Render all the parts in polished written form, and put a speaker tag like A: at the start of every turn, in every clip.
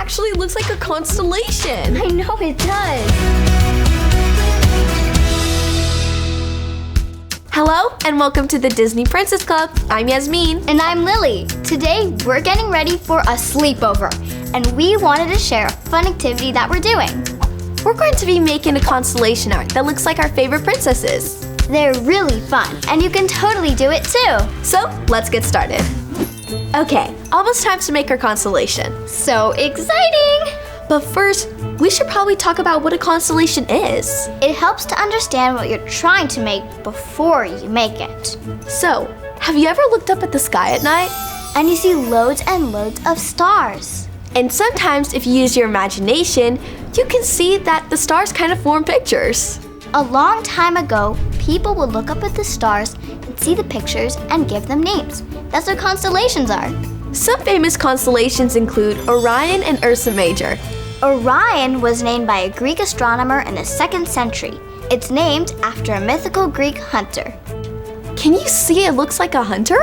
A: actually looks like a constellation.
B: I know it does.
A: Hello and welcome to the Disney Princess Club. I'm Yasmine.
B: And I'm Lily. Today we're getting ready for a sleepover, and we wanted to share a fun activity that we're doing.
A: We're going to be making a constellation art that looks like our favorite princesses.
B: They're really fun, and you can totally do it too.
A: So let's get started. Okay, almost time to make our constellation.
B: So exciting!
A: But first, we should probably talk about what a constellation is.
B: It helps to understand what you're trying to make before you make it.
A: So, have you ever looked up at the sky at night?
B: And you see loads and loads of stars.
A: And sometimes if you use your imagination, you can see that the stars kind of form pictures.
B: A long time ago, people would look up at the stars and see the pictures and give them names. That's what constellations are.
A: Some famous constellations include Orion and Ursa Major.
B: Orion was named by a Greek astronomer in the 2nd century. It's named after a mythical Greek hunter.
A: Can you see it looks like a hunter?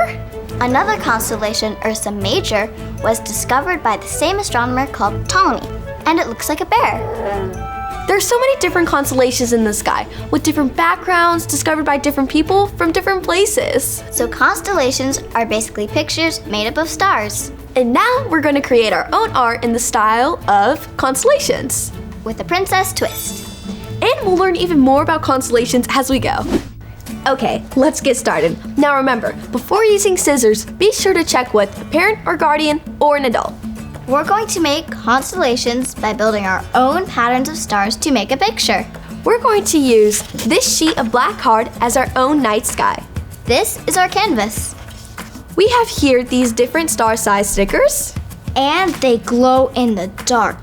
B: Another constellation, Ursa Major, was discovered by the same astronomer called Ptolemy, and it looks like a bear.
A: There's so many different constellations in the sky, with different backgrounds discovered by different people from different places.
B: So constellations are basically pictures made up of stars.
A: And now we're going to create our own art in the style of constellations.
B: With a princess twist.
A: And we'll learn even more about constellations as we go. Okay, let's get started. Now remember, before using scissors, be sure to check with a parent or guardian or an adult.
B: We're going to make constellations by building our own patterns of stars to make a picture.
A: We're going to use this sheet of black card as our own night sky.
B: This is our canvas.
A: We have here these different star size stickers.
B: And they glow in the dark.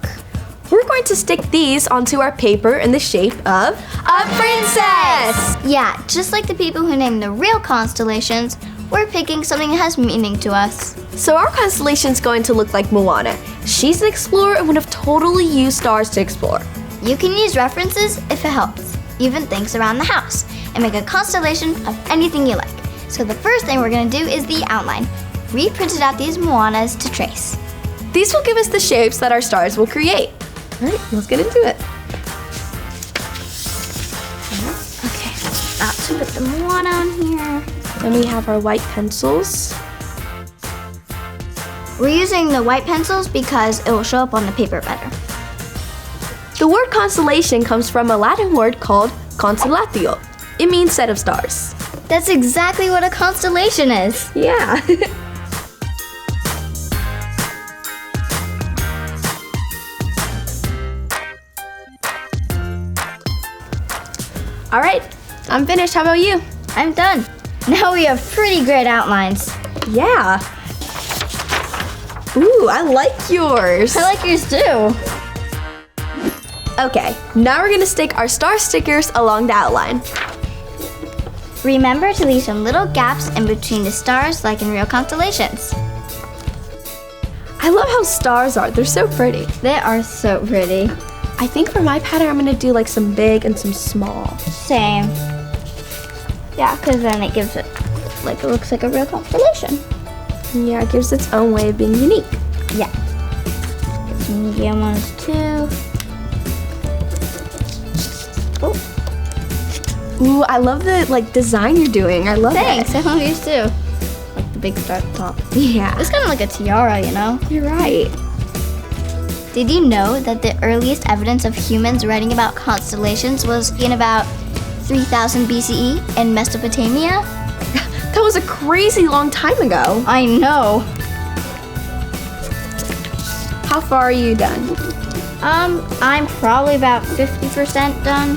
A: We're going to stick these onto our paper in the shape of a princess!
B: Yeah, just like the people who name the real constellations, we're picking something that has meaning to us.
A: So our constellation's going to look like Moana. She's an explorer and would have totally used stars to explore.
B: You can use references if it helps, even things around the house, and make a constellation of anything you like. So the first thing we're gonna do is the outline. We printed out these Moanas to trace.
A: These will give us the shapes that our stars will create. All right, let's get into it.
B: Okay, about to put the Moana on here.
A: Then we have our white pencils.
B: We're using the white pencils because it will show up on the paper better.
A: The word constellation comes from a Latin word called constellatio. It means set of stars.
B: That's exactly what a constellation is.
A: Yeah. All right, I'm finished. How about you?
B: I'm done. Now we have pretty great outlines.
A: Yeah. Ooh, I like yours.
B: I like yours too.
A: Okay, now we're gonna stick our star stickers along the outline.
B: Remember to leave some little gaps in between the stars like in real constellations.
A: I love how stars are. They're so pretty.
B: They are so pretty.
A: I think for my pattern, I'm gonna do like some big and some small.
B: Same. Yeah, because then it gives it, like it looks like a real constellation.
A: Yeah, it gives its own way of being unique.
B: Yeah. Get some medium ones too. Oh.
A: Ooh, I love the design you're doing. I love
B: Thanks,
A: it.
B: I love yours too. Like the big star at the top.
A: Yeah.
B: It's kind of like a tiara, you know?
A: You're right.
B: Did you know that the earliest evidence of humans writing about constellations was in about 3000 BCE in Mesopotamia?
A: That was a crazy long time ago.
B: I know.
A: How far are you done?
B: I'm probably about 50% done.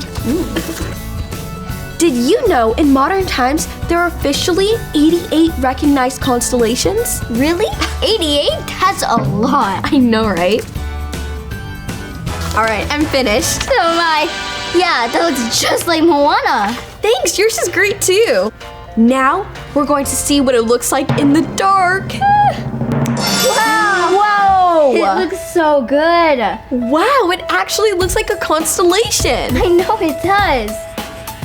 A: Did you know in modern times there are officially 88 recognized constellations?
B: Really? 88? That's a lot.
A: I know, right? All right, I'm finished.
B: So am I. Yeah, that looks just like Moana.
A: Thanks, yours is great too. Now we're going to see what it looks like in the dark.
B: Wow.
A: Whoa!
B: It looks so good.
A: Wow, it actually looks like a constellation.
B: I know it does.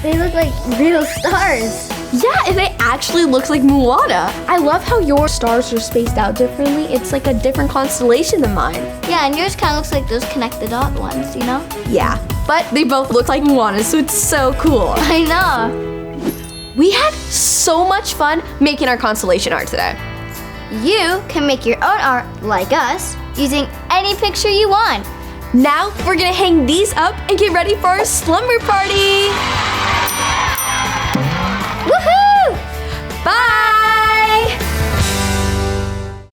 B: They look like real stars.
A: Yeah, and it actually looks like Moana. I love how your stars are spaced out differently. It's like a different constellation than mine.
B: Yeah, and yours kind of looks like those connect the dot ones, you know?
A: Yeah, but they both look like Moana, so it's so cool.
B: I know.
A: We had so much fun making our constellation art today.
B: You can make your own art like us using any picture you want.
A: Now we're gonna hang these up and get ready for our slumber party.
B: Woohoo!
A: Bye!